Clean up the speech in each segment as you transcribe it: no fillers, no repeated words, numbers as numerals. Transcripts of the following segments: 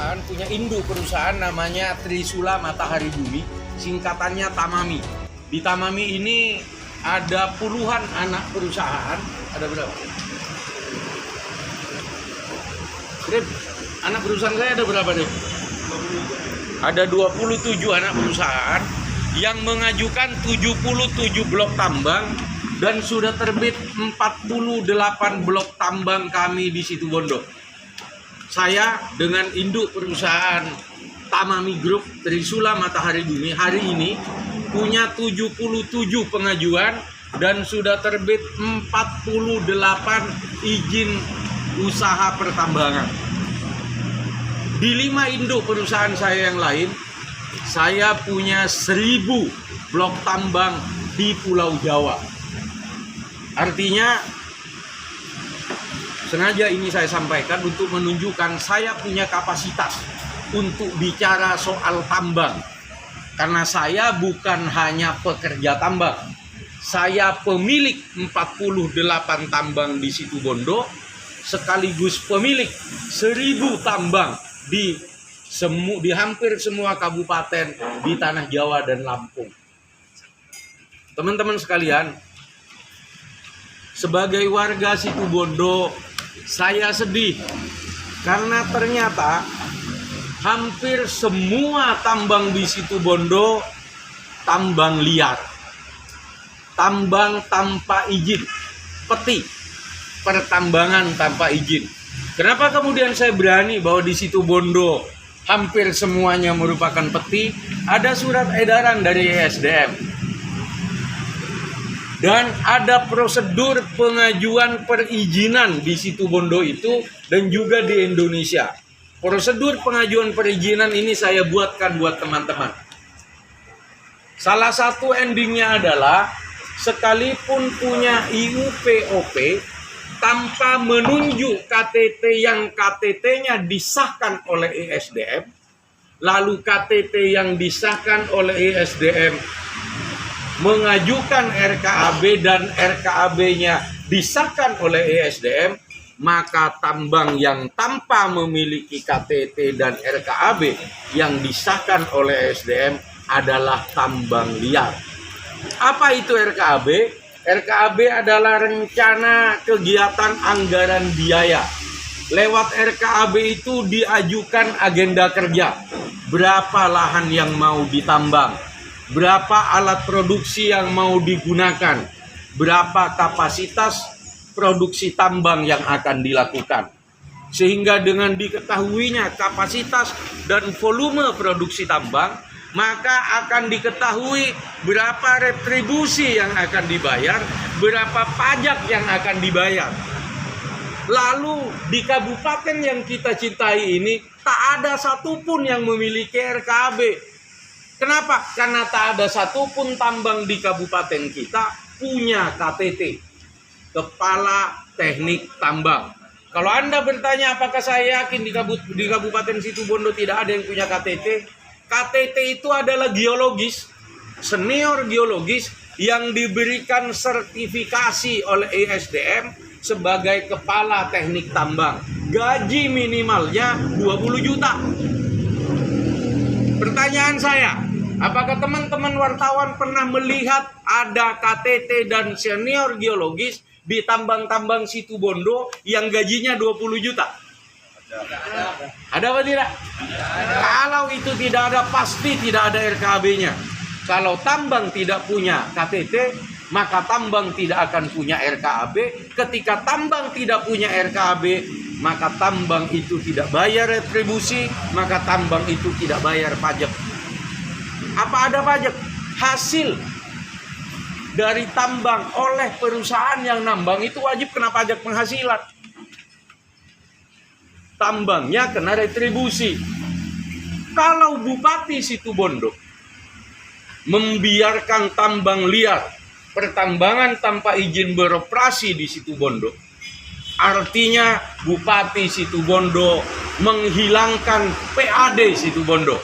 perusahaan, punya induk perusahaan namanya Trisula Matahari Bumi, singkatannya Tamami. Di Tamami ini ada puluhan anak perusahaan. Ada berapa? Dep, anak perusahaan saya ada berapa, Dep? Ada 27 anak perusahaan yang mengajukan 77 blok tambang dan sudah terbit 48 blok tambang kami di Situbondo. Saya dengan induk perusahaan Tamami Group Trisula Matahari Bumi hari ini punya 77 pengajuan dan sudah terbit 48 izin usaha pertambangan. Di 5 induk perusahaan saya yang lain, saya punya 1000 blok tambang di Pulau Jawa. Artinya, sengaja ini saya sampaikan untuk menunjukkan saya punya kapasitas untuk bicara soal tambang. Karena saya bukan hanya pekerja tambang. Saya pemilik 48 tambang di Situbondo, sekaligus pemilik 1000 tambang di hampir semua kabupaten di tanah Jawa dan Lampung. Teman-teman sekalian, sebagai warga Situbondo, saya sedih karena ternyata hampir semua tambang di Situbondo tambang liar, tambang tanpa izin, peti, pertambangan tanpa izin. Kenapa kemudian saya berani bahwa di Situbondo hampir semuanya merupakan peti? Ada surat edaran dari ESDM dan ada prosedur pengajuan perizinan di Situbondo itu dan juga di Indonesia. Prosedur pengajuan perizinan ini saya buatkan buat teman-teman. Salah satu endingnya adalah sekalipun punya IUPOP tanpa menunjuk KTT yang KTT-nya disahkan oleh ESDM, lalu KTT yang disahkan oleh ESDM mengajukan RKAB dan RKAB-nya disahkan oleh ESDM, maka tambang yang tanpa memiliki KTT dan RKAB yang disahkan oleh ESDM adalah tambang liar. Apa itu RKAB? RKAB adalah rencana kegiatan anggaran biaya. Lewat RKAB itu diajukan agenda kerja. Berapa lahan yang mau ditambang? Berapa alat produksi yang mau digunakan? Berapa kapasitas produksi tambang yang akan dilakukan? Sehingga dengan diketahuinya kapasitas dan volume produksi tambang, maka akan diketahui berapa retribusi yang akan dibayar, berapa pajak yang akan dibayar. Lalu di kabupaten yang kita cintai ini tak ada satupun yang memiliki RKAB. Kenapa? Karena tak ada satupun tambang di kabupaten kita punya KTT, Kepala Teknik Tambang. Kalau Anda bertanya apakah saya yakin di Kabupaten Situbondo tidak ada yang punya KTT? KTT itu adalah geologis, senior geologis yang diberikan sertifikasi oleh ESDM sebagai kepala teknik tambang. Gaji minimalnya 20 juta. Pertanyaan saya, apakah teman-teman wartawan pernah melihat ada KTT dan senior geologis di tambang-tambang Situbondo yang gajinya 20 juta? Ada apa tidak? Kalau itu tidak ada, pasti tidak ada RKAB-nya. Kalau tambang tidak punya KTT, maka tambang tidak akan punya RKAB. Ketika tambang tidak punya RKAB, maka tambang itu tidak bayar retribusi, maka tambang itu tidak bayar pajak. Apa ada pajak? Hasil dari tambang oleh perusahaan yang nambang itu wajib kena pajak penghasilan. Tambangnya kena retribusi. Kalau Bupati Situbondo membiarkan tambang liar, pertambangan tanpa izin beroperasi di Situbondo, artinya Bupati Situbondo menghilangkan PAD Situbondo.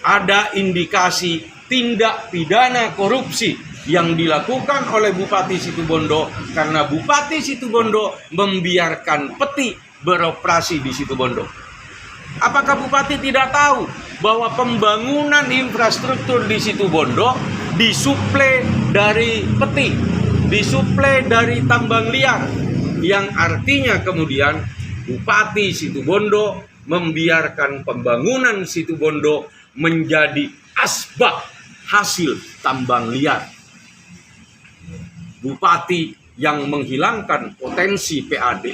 Ada indikasi tindak pidana korupsi yang dilakukan oleh Bupati Situbondo karena Bupati Situbondo membiarkan peti beroperasi di Situbondo. Apakah Bupati tidak tahu bahwa pembangunan infrastruktur di Situbondo disuplai dari peti, disuplai dari tambang liar, yang artinya kemudian Bupati Situbondo membiarkan pembangunan Situbondo menjadi asbak hasil tambang liar. Bupati yang menghilangkan potensi PAD,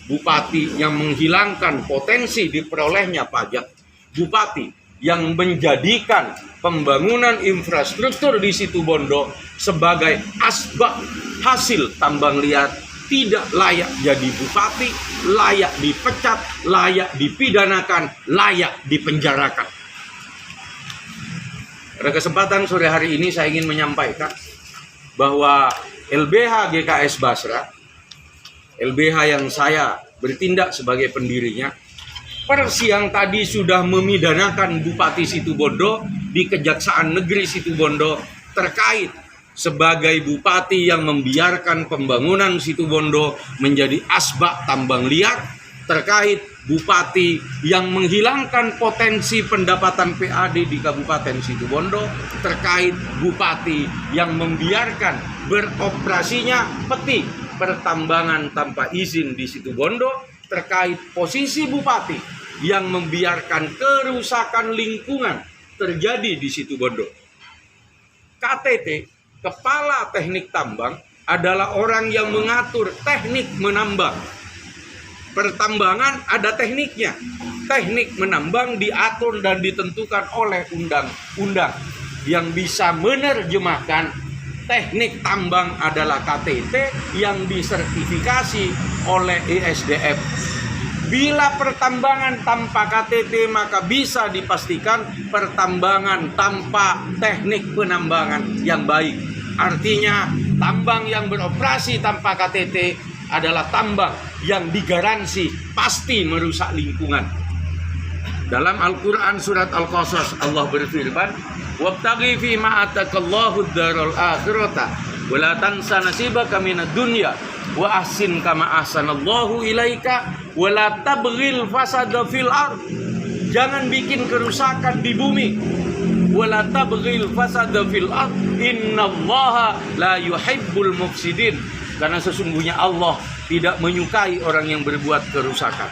bupati yang menghilangkan potensi diperolehnya pajak, bupati yang menjadikan pembangunan infrastruktur di Situbondo sebagai asbak hasil tambang liar, tidak layak jadi bupati, layak dipecat, layak dipidanakan, layak dipenjarakan. Pada kesempatan sore hari ini saya ingin menyampaikan bahwa LBH GKS Basra, LBH yang saya bertindak sebagai pendirinya, per siang tadi sudah memidanakan Bupati Situbondo di Kejaksaan Negeri Situbondo terkait sebagai bupati yang membiarkan pembangunan Situbondo menjadi asbak tambang liar, terkait bupati yang menghilangkan potensi pendapatan PAD di Kabupaten Situbondo, terkait bupati yang membiarkan beroperasinya peti pertambangan tanpa izin di Situbondo, terkait posisi bupati yang membiarkan kerusakan lingkungan terjadi di Situbondo. KTT, Kepala Teknik Tambang, adalah orang yang mengatur teknik menambang. Pertambangan ada tekniknya. Teknik menambang diatur dan ditentukan oleh undang-undang. Yang bisa menerjemahkan teknik tambang adalah KTT yang disertifikasi oleh ISDM. Bila pertambangan tanpa KTT, maka bisa dipastikan pertambangan tanpa teknik penambangan yang baik. Artinya, tambang yang beroperasi tanpa KTT adalah tambang yang digaransi pasti merusak lingkungan. Dalam Al-Quran surat Al-Qasas, Allah berfirman, "Wabtaghi fi ma atakallahu ad-daral akhirata wa la tansa nasibaka minad dunya wa ahsin kama ahsanallahu ilaika wa la tabghil fasada fil ard." Jangan bikin kerusakan di bumi. Wa la tabghil fasada fil ard, innallaha la yuhibbul mufsidin. Karena sesungguhnya Allah tidak menyukai orang yang berbuat kerusakan.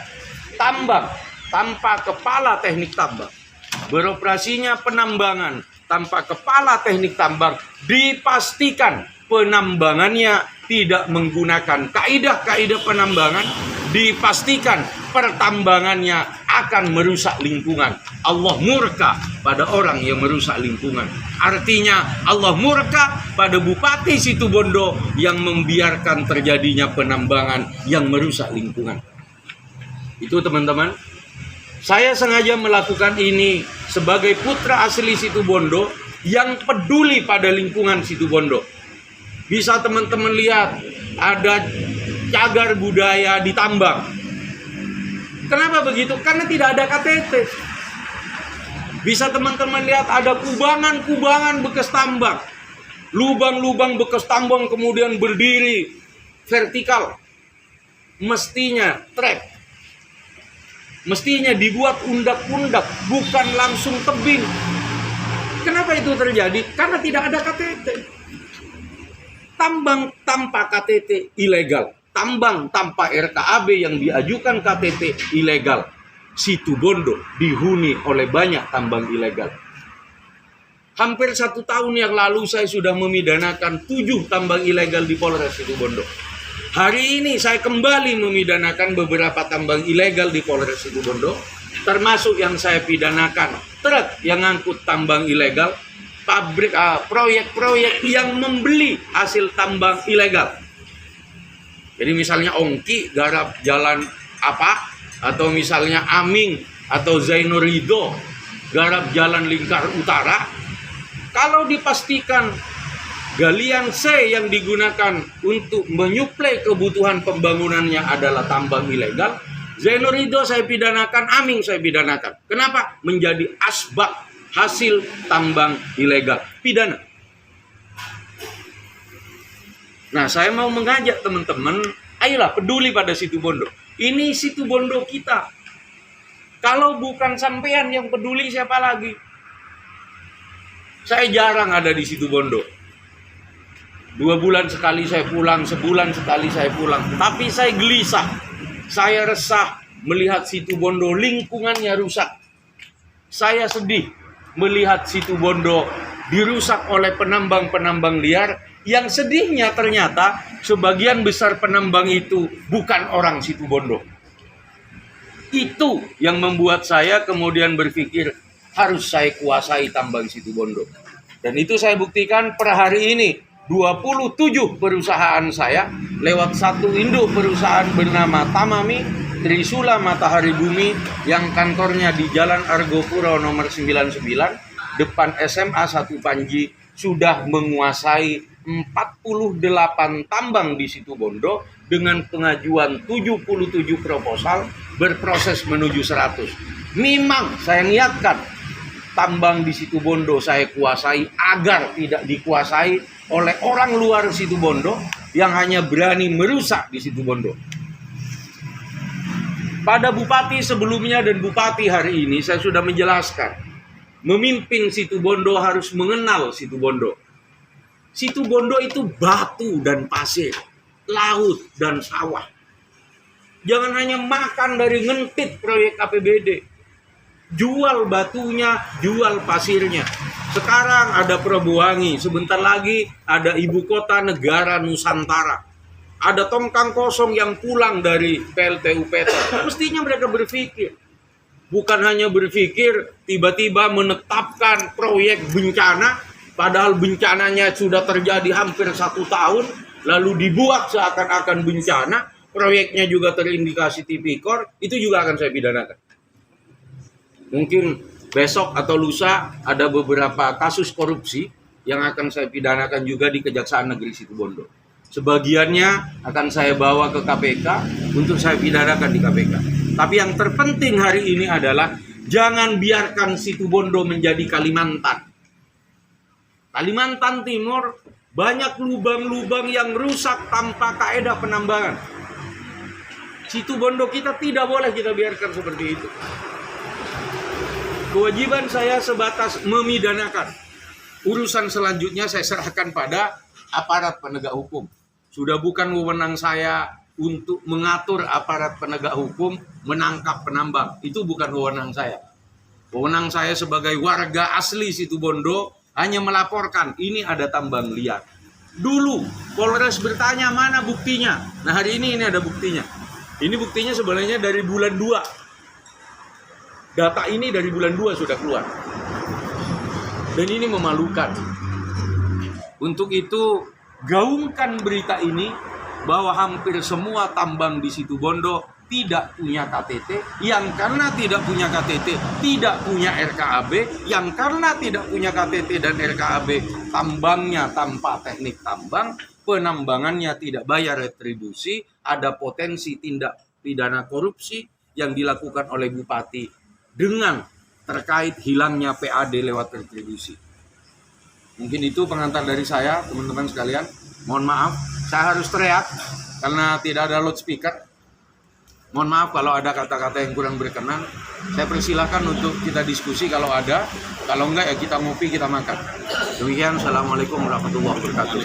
Tambang tanpa kepala teknik tambang, beroperasinya penambangan tanpa kepala teknik tambang, dipastikan penambangannya tidak menggunakan kaidah-kaidah penambangan, dipastikan pertambangannya akan merusak lingkungan. Allah murka pada orang yang merusak lingkungan. Artinya Allah murka pada Bupati Situbondo yang membiarkan terjadinya penambangan yang merusak lingkungan. Itu teman-teman, saya sengaja melakukan ini sebagai putra asli Situbondo yang peduli pada lingkungan Situbondo. Bisa teman-teman lihat ada cagar budaya di tambang. Kenapa begitu? Karena tidak ada KTT. Bisa teman-teman lihat ada kubangan-kubangan bekas tambang. Lubang-lubang bekas tambang kemudian berdiri vertikal. Mestinya trek. Mestinya dibuat undak-undak, bukan langsung tebing. Kenapa itu terjadi? Karena tidak ada KTT. Tambang tanpa KTT ilegal. Tambang tanpa RKAB yang diajukan KTT ilegal. Situbondo dihuni oleh banyak tambang ilegal. Hampir 1 tahun yang lalu saya sudah memidanakan 7 tambang ilegal di Polres Situbondo. Hari ini saya kembali memidanakan beberapa tambang ilegal di Polres Situbondo, termasuk yang saya pidanakan truk yang ngangkut tambang ilegal, pabrik, proyek-proyek yang membeli hasil tambang ilegal. Jadi misalnya Ongki garap jalan apa, atau misalnya Aming atau Zainur Ridho garap jalan Lingkar Utara, kalau dipastikan galian C yang digunakan untuk menyuplai kebutuhan pembangunannya adalah tambang ilegal, Zainur Ridho saya pidanakan, Aming saya pidanakan. Kenapa? Menjadi asbab hasil tambang ilegal, pidana. Nah, saya mau mengajak teman-teman, ayolah peduli pada Situbondo. Ini Situbondo kita. Kalau bukan sampean yang peduli, siapa lagi? Saya jarang ada di Situbondo. 2 bulan sekali saya pulang, sebulan sekali saya pulang. Tapi saya gelisah, saya resah melihat Situbondo lingkungannya rusak. Saya sedih melihat Situbondo dirusak oleh penambang-penambang liar. Yang sedihnya ternyata sebagian besar penambang itu bukan orang Situbondo. Itu yang membuat saya kemudian berpikir harus saya kuasai tambang Situbondo. Dan itu saya buktikan per hari ini 27 perusahaan saya lewat satu induk perusahaan bernama Tamami Trisula Matahari Bumi yang kantornya di Jalan Argopuro nomor 99 depan SMA 1 Panji sudah menguasai 48 tambang di Situbondo dengan pengajuan 77 proposal berproses menuju 100. Memang saya niatkan tambang di Situbondo saya kuasai agar tidak dikuasai oleh orang luar Situbondo yang hanya berani merusak di Situbondo. Pada bupati sebelumnya dan bupati hari ini saya sudah menjelaskan, memimpin Situbondo harus mengenal Situbondo. Situbondo itu batu dan pasir, laut dan sawah. Jangan hanya makan dari ngentit proyek APBD. Jual batunya, jual pasirnya. Sekarang ada Probowangi, sebentar lagi ada ibu kota negara Nusantara. Ada tongkang kosong yang pulang dari PLTU Petra. Mestinya mereka berpikir. Bukan hanya berpikir tiba-tiba menetapkan proyek bencana, padahal bencananya sudah terjadi hampir 1 tahun, lalu dibuat seakan-akan bencana, proyeknya juga terindikasi tipikor, itu juga akan saya pidanakan. Mungkin besok atau lusa ada beberapa kasus korupsi yang akan saya pidanakan juga di Kejaksaan Negeri Situbondo. Sebagiannya akan saya bawa ke KPK untuk saya pidanakan di KPK. Tapi yang terpenting hari ini adalah jangan biarkan Situbondo menjadi Kalimantan. Kalimantan Timur banyak lubang-lubang yang rusak tanpa kaedah penambangan. Situbondo kita tidak boleh kita biarkan seperti itu. Kewajiban saya sebatas memidanakan. Urusan selanjutnya saya serahkan pada aparat penegak hukum. Sudah bukan wewenang saya untuk mengatur aparat penegak hukum menangkap penambang. Itu bukan wewenang saya. Wewenang saya sebagai warga asli Situbondo hanya melaporkan ini ada tambang liar. Dulu Polres bertanya mana buktinya. Nah hari ini ada buktinya. Ini buktinya sebenarnya dari bulan 2. Data ini dari bulan 2 sudah keluar. Dan ini memalukan. Untuk itu gaungkan berita ini bahwa hampir semua tambang di Situbondo tidak punya KTT, yang karena tidak punya KTT tidak punya RKAB, yang karena tidak punya KTT dan RKAB tambangnya tanpa teknik tambang, penambangannya tidak bayar retribusi, ada potensi tindak pidana korupsi yang dilakukan oleh bupati dengan terkait hilangnya PAD lewat retribusi. Mungkin itu pengantar dari saya, teman-teman sekalian. Mohon maaf, saya harus teriak karena tidak ada loudspeaker. Mohon maaf kalau ada kata-kata yang kurang berkenan. Saya persilahkan untuk kita diskusi kalau ada. Kalau enggak ya kita ngopi, kita makan. Demikian, Assalamualaikum warahmatullahi wabarakatuh.